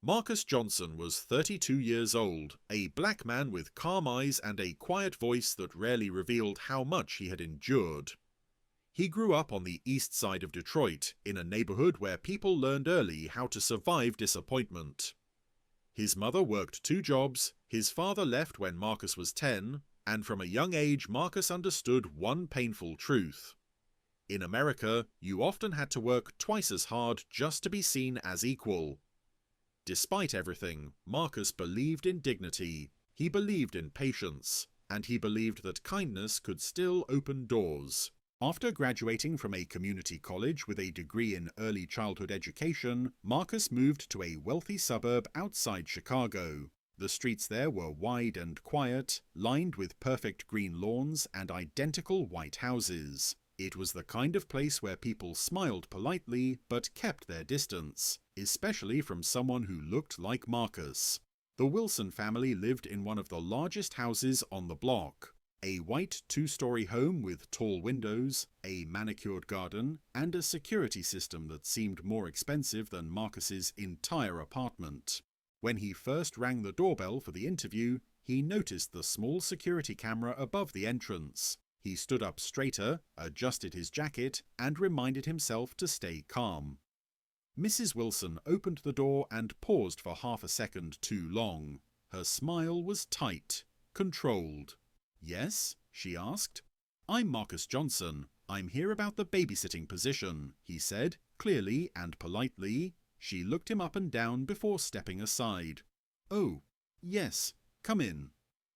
Marcus Johnson was 32 years old, a black man with calm eyes and a quiet voice that rarely revealed how much he had endured. He grew up on the east side of Detroit, in a neighborhood where people learned early how to survive disappointment. His mother worked 2 jobs, his father left when Marcus was 10, and from a young age Marcus understood one painful truth. In America, you often had to work twice as hard just to be seen as equal. Despite everything, Marcus believed in dignity, he believed in patience, and he believed that kindness could still open doors. After graduating from a community college with a degree in early childhood education, Marcus moved to a wealthy suburb outside Chicago. The streets there were wide and quiet, lined with perfect green lawns and identical white houses. It was the kind of place where people smiled politely but kept their distance, especially from someone who looked like Marcus. The Wilson family lived in one of the largest houses on the block. A white 2-story home with tall windows, a manicured garden, and a security system that seemed more expensive than Marcus's entire apartment. When he first rang the doorbell for the interview, he noticed the small security camera above the entrance. He stood up straighter, adjusted his jacket, and reminded himself to stay calm. Mrs. Wilson opened the door and paused for half a second too long. Her smile was tight, controlled. "Yes?" she asked. "I'm Marcus Johnson. I'm here about the babysitting position," he said, clearly and politely. She looked him up and down before stepping aside. "Oh, yes, come in."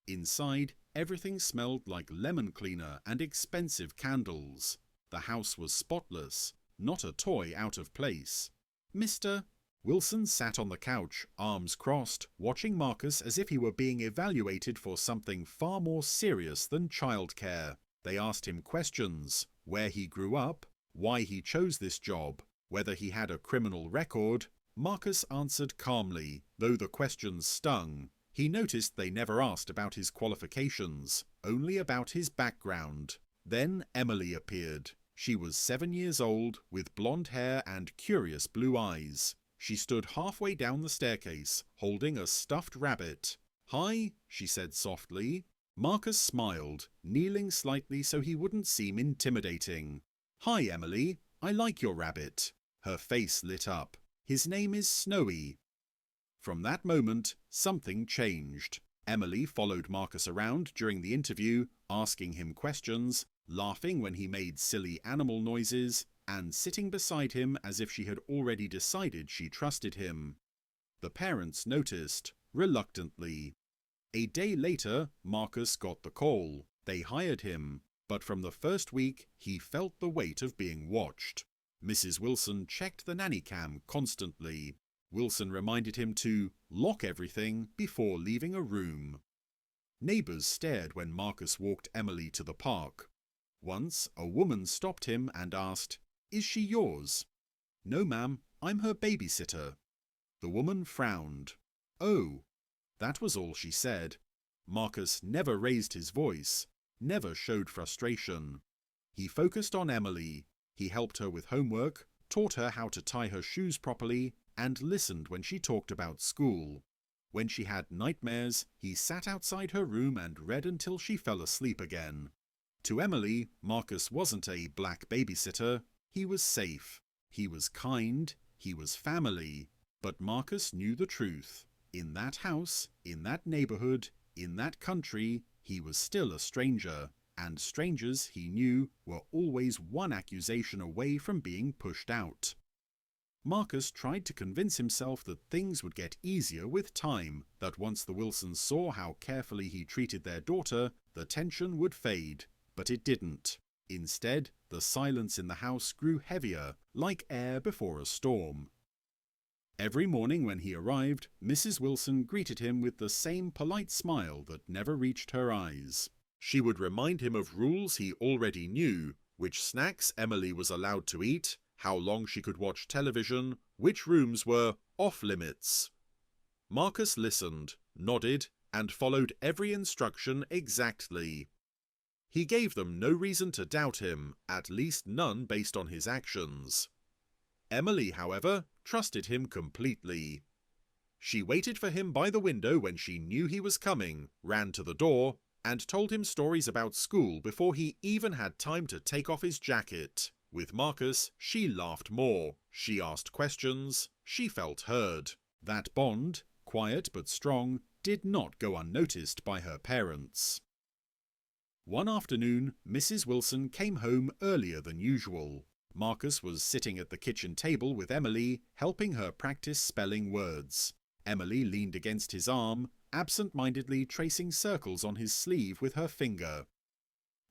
Inside, everything smelled like lemon cleaner and expensive candles. The house was spotless, not a toy out of place. "Mr. Wilson sat on the couch, arms crossed, watching Marcus as if he were being evaluated for something far more serious than childcare. They asked him questions: where he grew up, why he chose this job, whether he had a criminal record. Marcus answered calmly, though the questions stung. He noticed they never asked about his qualifications, only about his background. Then Emily appeared. She was 7 years old, with blonde hair and curious blue eyes. She stood halfway down the staircase, holding a stuffed rabbit. "Hi," she said softly. Marcus smiled, kneeling slightly so he wouldn't seem intimidating. "Hi, Emily. I like your rabbit." Her face lit up. "His name is Snowy." From that moment, something changed. Emily followed Marcus around during the interview, asking him questions, laughing when he made silly animal noises, and sitting beside him as if she had already decided she trusted him. The parents noticed, reluctantly. A day later, Marcus got the call. They hired him, but from the first week, he felt the weight of being watched. Mrs. Wilson checked the nanny cam constantly. Wilson reminded him to lock everything before leaving a room. Neighbors stared when Marcus walked Emily to the park. Once, a woman stopped him and asked, "Is she yours?" "No, ma'am, I'm her babysitter." The woman frowned. "Oh." That was all she said. Marcus never raised his voice, never showed frustration. He focused on Emily. He helped her with homework, taught her how to tie her shoes properly, and listened when she talked about school. When she had nightmares, he sat outside her room and read until she fell asleep again. To Emily, Marcus wasn't a black babysitter. He was safe. He was kind. He was family. But Marcus knew the truth. In that house, in that neighborhood, in that country, he was still a stranger. And strangers, he knew, were always one accusation away from being pushed out. Marcus tried to convince himself that things would get easier with time, that once the Wilsons saw how carefully he treated their daughter, the tension would fade. But it didn't. Instead, the silence in the house grew heavier, like air before a storm. Every morning when he arrived, Mrs. Wilson greeted him with the same polite smile that never reached her eyes. She would remind him of rules he already knew, which snacks Emily was allowed to eat, how long she could watch television, which rooms were off-limits. Marcus listened, nodded, and followed every instruction exactly. He gave them no reason to doubt him, at least none based on his actions. Emily, however, trusted him completely. She waited for him by the window when she knew he was coming, ran to the door, and told him stories about school before he even had time to take off his jacket. With Marcus, she laughed more. She asked questions. She felt heard. That bond, quiet but strong, did not go unnoticed by her parents. One afternoon, Mrs. Wilson came home earlier than usual. Marcus was sitting at the kitchen table with Emily, helping her practice spelling words. Emily leaned against his arm, absent-mindedly tracing circles on his sleeve with her finger.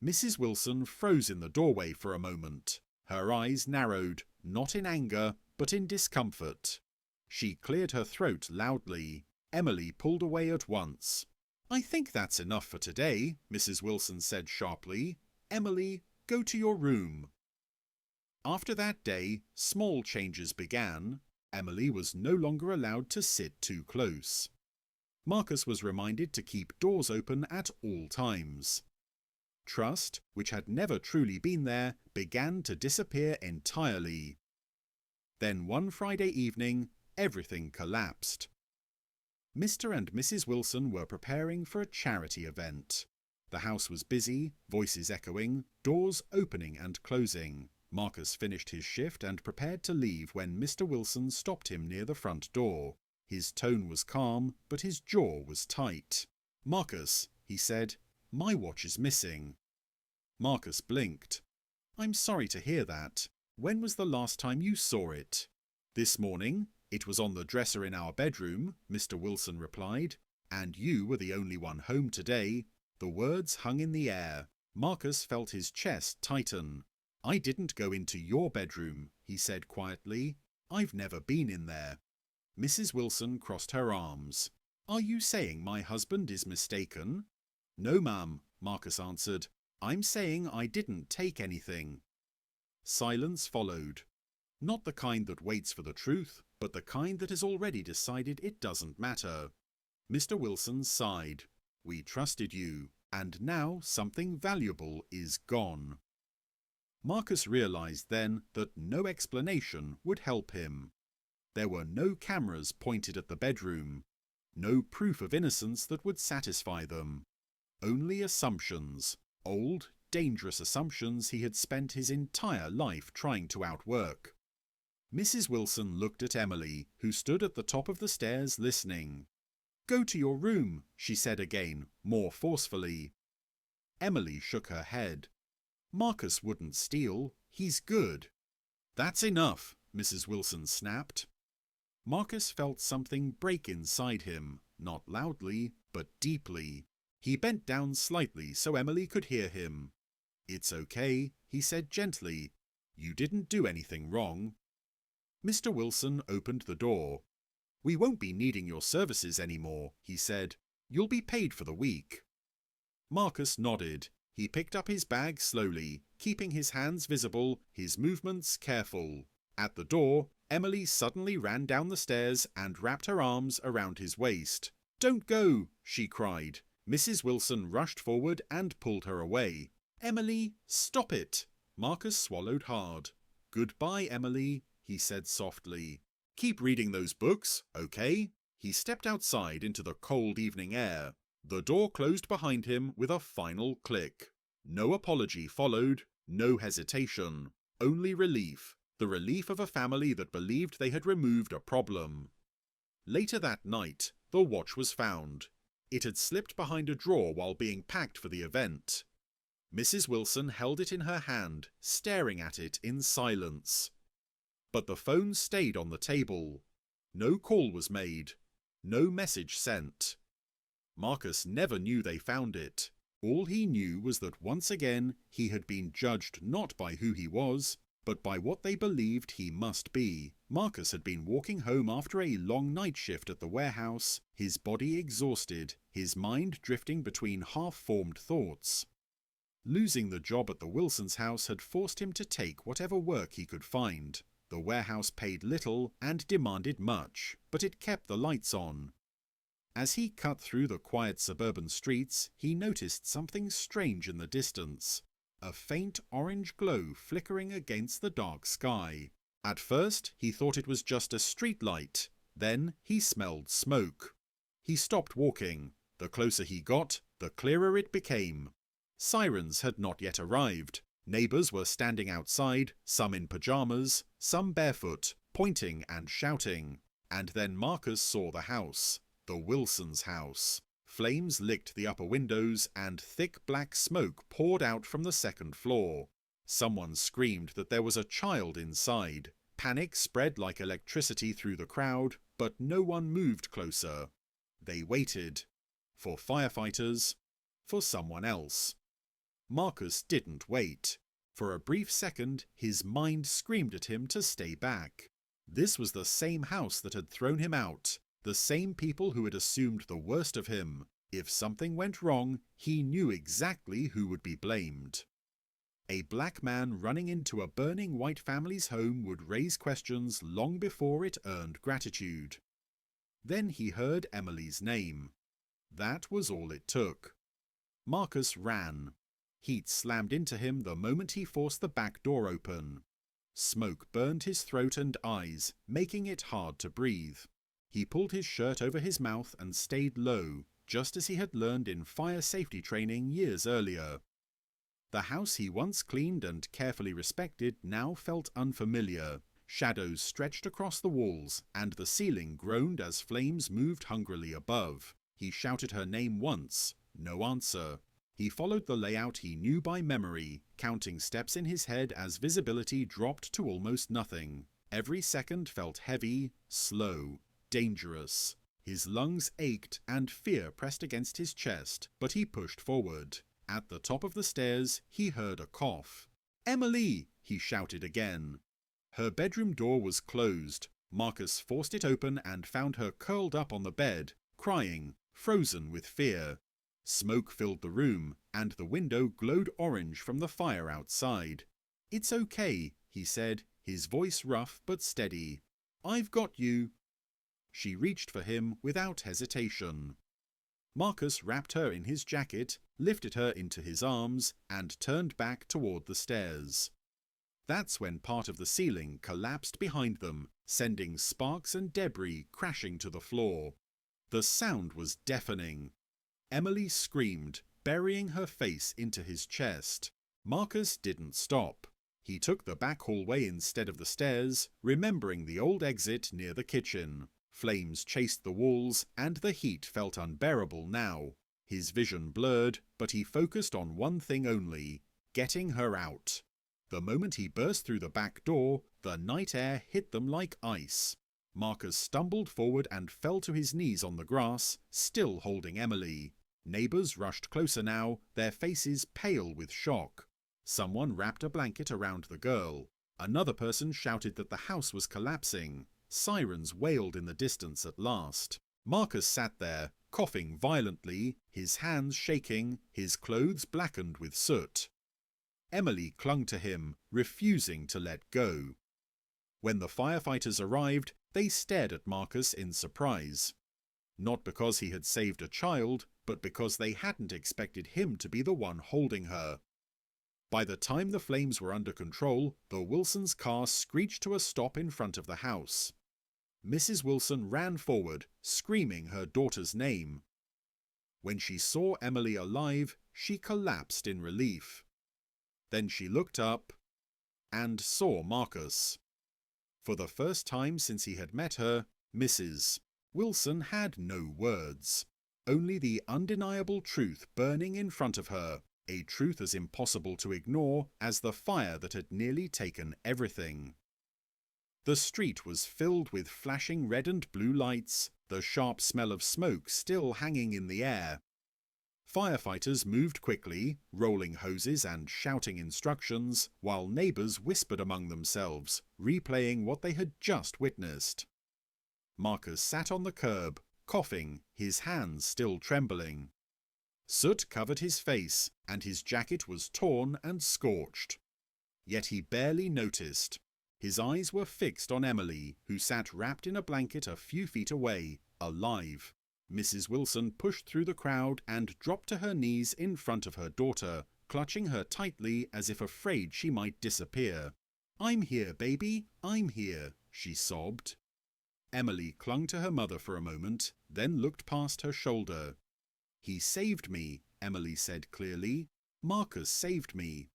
Mrs. Wilson froze in the doorway for a moment. Her eyes narrowed, not in anger, but in discomfort. She cleared her throat loudly. Emily pulled away at once. "I think that's enough for today," Mrs. Wilson said sharply. "Emily, go to your room." After that day, small changes began. Emily was no longer allowed to sit too close. Marcus was reminded to keep doors open at all times. Trust, which had never truly been there, began to disappear entirely. Then one Friday evening, everything collapsed. Mr. and Mrs. Wilson were preparing for a charity event. The house was busy, voices echoing, doors opening and closing. Marcus finished his shift and prepared to leave when Mr. Wilson stopped him near the front door. His tone was calm, but his jaw was tight. "Marcus," he said, "my watch is missing." Marcus blinked. "I'm sorry to hear that. When was the last time you saw it?" "This morning. It was on the dresser in our bedroom," Mr. Wilson replied. "And you were the only one home today." The words hung in the air. Marcus felt his chest tighten. "I didn't go into your bedroom," he said quietly. "I've never been in there." Mrs. Wilson crossed her arms. "Are you saying my husband is mistaken?" "No, ma'am," Marcus answered. "I'm saying I didn't take anything." Silence followed. Not the kind that waits for the truth, but the kind that has already decided it doesn't matter. Mr. Wilson sighed. "We trusted you, and now something valuable is gone." Marcus realized then that no explanation would help him. There were no cameras pointed at the bedroom, no proof of innocence that would satisfy them. Only assumptions, old, dangerous assumptions he had spent his entire life trying to outwork. Mrs. Wilson looked at Emily, who stood at the top of the stairs listening. "Go to your room," she said again, more forcefully. Emily shook her head. "Marcus wouldn't steal. He's good." "That's enough," Mrs. Wilson snapped. Marcus felt something break inside him, not loudly, but deeply. He bent down slightly so Emily could hear him. "It's okay," he said gently. "You didn't do anything wrong." Mr. Wilson opened the door. "We won't be needing your services anymore," he said. "You'll be paid for the week." Marcus nodded. He picked up his bag slowly, keeping his hands visible, his movements careful. At the door, Emily suddenly ran down the stairs and wrapped her arms around his waist. "Don't go!" she cried. Mrs. Wilson rushed forward and pulled her away. "Emily, stop it!" Marcus swallowed hard. "Goodbye, Emily," he said softly. "Keep reading those books, okay?" He stepped outside into the cold evening air. The door closed behind him with a final click. No apology followed, no hesitation, only relief, the relief of a family that believed they had removed a problem. Later that night, the watch was found. It had slipped behind a drawer while being packed for the event. Mrs. Wilson held it in her hand, staring at it in silence. But the phone stayed on the table. No call was made. No message sent. Marcus never knew they found it. All he knew was that once again he had been judged not by who he was, but by what they believed he must be. Marcus had been walking home after a long night shift at the warehouse, his body exhausted, his mind drifting between half-formed thoughts. Losing the job at the Wilsons' house had forced him to take whatever work he could find. The warehouse paid little and demanded much, but it kept the lights on. As he cut through the quiet suburban streets, he noticed something strange in the distance. A faint orange glow flickering against the dark sky. At first, he thought it was just a street light. Then he smelled smoke. He stopped walking. The closer he got, the clearer it became. Sirens had not yet arrived. Neighbours were standing outside, some in pyjamas, some barefoot, pointing and shouting. And then Marcus saw the house. The Wilsons' house. Flames licked the upper windows and thick black smoke poured out from the second floor. Someone screamed that there was a child inside. Panic spread like electricity through the crowd, but no one moved closer. They waited. For firefighters. For someone else. Marcus didn't wait. For a brief second, his mind screamed at him to stay back. This was the same house that had thrown him out. The same people who had assumed the worst of him. If something went wrong, he knew exactly who would be blamed. A black man running into a burning white family's home would raise questions long before it earned gratitude. Then he heard Emily's name. That was all it took. Marcus ran. Heat slammed into him the moment he forced the back door open. Smoke burned his throat and eyes, making it hard to breathe. He pulled his shirt over his mouth and stayed low, just as he had learned in fire safety training years earlier. The house he once cleaned and carefully respected now felt unfamiliar. Shadows stretched across the walls, and the ceiling groaned as flames moved hungrily above. He shouted her name once. No answer. He followed the layout he knew by memory, counting steps in his head as visibility dropped to almost nothing. Every second felt heavy, slow, dangerous. His lungs ached and fear pressed against his chest, but he pushed forward. At the top of the stairs, he heard a cough. "Emily!" he shouted again. Her bedroom door was closed. Marcus forced it open and found her curled up on the bed, crying, frozen with fear. Smoke filled the room, and the window glowed orange from the fire outside. "It's okay," he said, his voice rough but steady. "I've got you." She reached for him without hesitation. Marcus wrapped her in his jacket, lifted her into his arms, and turned back toward the stairs. That's when part of the ceiling collapsed behind them, sending sparks and debris crashing to the floor. The sound was deafening. Emily screamed, burying her face into his chest. Marcus didn't stop. He took the back hallway instead of the stairs, remembering the old exit near the kitchen. Flames chased the walls, and the heat felt unbearable now. His vision blurred, but he focused on one thing only: getting her out. The moment he burst through the back door, the night air hit them like ice. Marcus stumbled forward and fell to his knees on the grass, still holding Emily. Neighbours rushed closer now, their faces pale with shock. Someone wrapped a blanket around the girl. Another person shouted that the house was collapsing. Sirens wailed in the distance at last. Marcus sat there, coughing violently, his hands shaking, his clothes blackened with soot. Emily clung to him, refusing to let go. When the firefighters arrived, they stared at Marcus in surprise. Not because he had saved a child, but because they hadn't expected him to be the one holding her. By the time the flames were under control, the Wilsons' car screeched to a stop in front of the house. Mrs. Wilson ran forward, screaming her daughter's name. When she saw Emily alive, she collapsed in relief. Then she looked up and saw Marcus. For the first time since he had met her, Mrs. Wilson had no words. Only the undeniable truth burning in front of her, a truth as impossible to ignore as the fire that had nearly taken everything. The street was filled with flashing red and blue lights, the sharp smell of smoke still hanging in the air. Firefighters moved quickly, rolling hoses and shouting instructions, while neighbours whispered among themselves, replaying what they had just witnessed. Marcus sat on the curb, coughing, his hands still trembling. Soot covered his face, and his jacket was torn and scorched. Yet he barely noticed. His eyes were fixed on Emily, who sat wrapped in a blanket a few feet away, alive. Mrs. Wilson pushed through the crowd and dropped to her knees in front of her daughter, clutching her tightly as if afraid she might disappear. "I'm here, baby, I'm here," she sobbed. Emily clung to her mother for a moment, then looked past her shoulder. "He saved me," Emily said clearly. "Marcus saved me."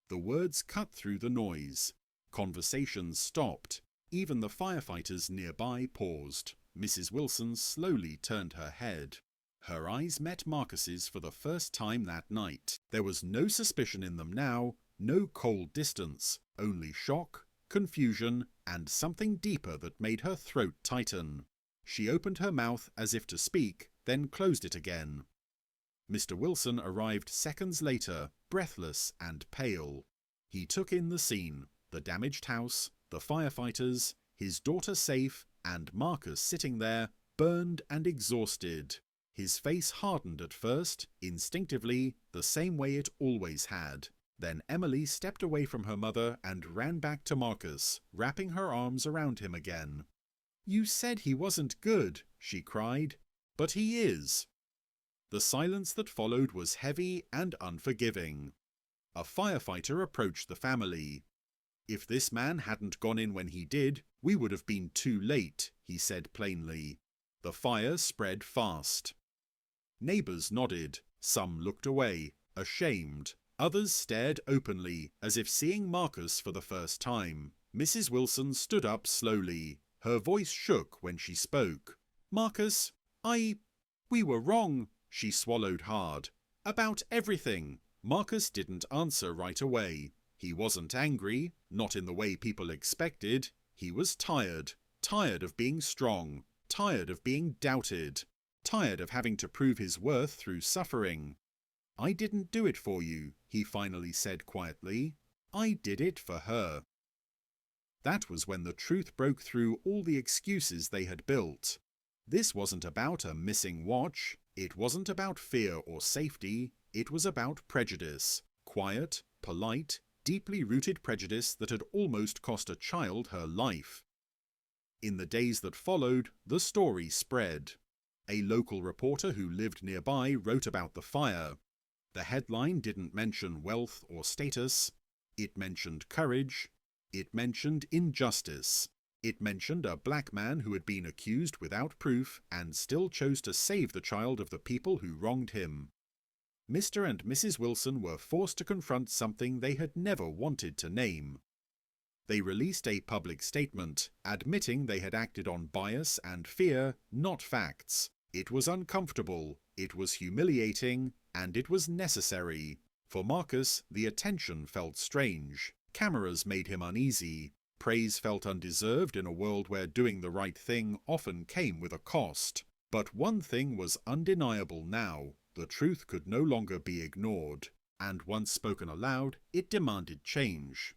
The words cut through the noise. Conversations stopped. Even the firefighters nearby paused. Mrs. Wilson slowly turned her head. Her eyes met Marcus's for the first time that night. There was no suspicion in them now, no cold distance, only shock, confusion, and something deeper that made her throat tighten. She opened her mouth as if to speak, then closed it again. Mr. Wilson arrived seconds later, breathless and pale. He took in the scene, the damaged house, the firefighters, his daughter safe, and Marcus sitting there, burned and exhausted. His face hardened at first, instinctively, the same way it always had. Then Emily stepped away from her mother and ran back to Marcus, wrapping her arms around him again. "You said he wasn't good," she cried. "But he is." The silence that followed was heavy and unforgiving. A firefighter approached the family. "If this man hadn't gone in when he did, we would have been too late," he said plainly. The fire spread fast. Neighbors nodded. Some looked away, ashamed. Others stared openly, as if seeing Marcus for the first time. Mrs. Wilson stood up slowly. Her voice shook when she spoke. "Marcus, we were wrong." She swallowed hard. "About everything." Marcus didn't answer right away. He wasn't angry, not in the way people expected. He was tired. Tired of being strong. Tired of being doubted. Tired of having to prove his worth through suffering. "I didn't do it for you," he finally said quietly. "I did it for her." That was when the truth broke through all the excuses they had built. This wasn't about a missing watch. It wasn't about fear or safety. It was about prejudice. Quiet, polite, deeply rooted prejudice that had almost cost a child her life. In the days that followed, the story spread. A local reporter who lived nearby wrote about the fire. The headline didn't mention wealth or status. It mentioned courage. It mentioned injustice. It mentioned a black man who had been accused without proof and still chose to save the child of the people who wronged him. Mr. and Mrs. Wilson were forced to confront something they had never wanted to name. They released a public statement, admitting they had acted on bias and fear, not facts. It was uncomfortable, it was humiliating, and it was necessary. For Marcus, the attention felt strange. Cameras made him uneasy. Praise felt undeserved in a world where doing the right thing often came with a cost. But one thing was undeniable now. The truth could no longer be ignored. And once spoken aloud, it demanded change.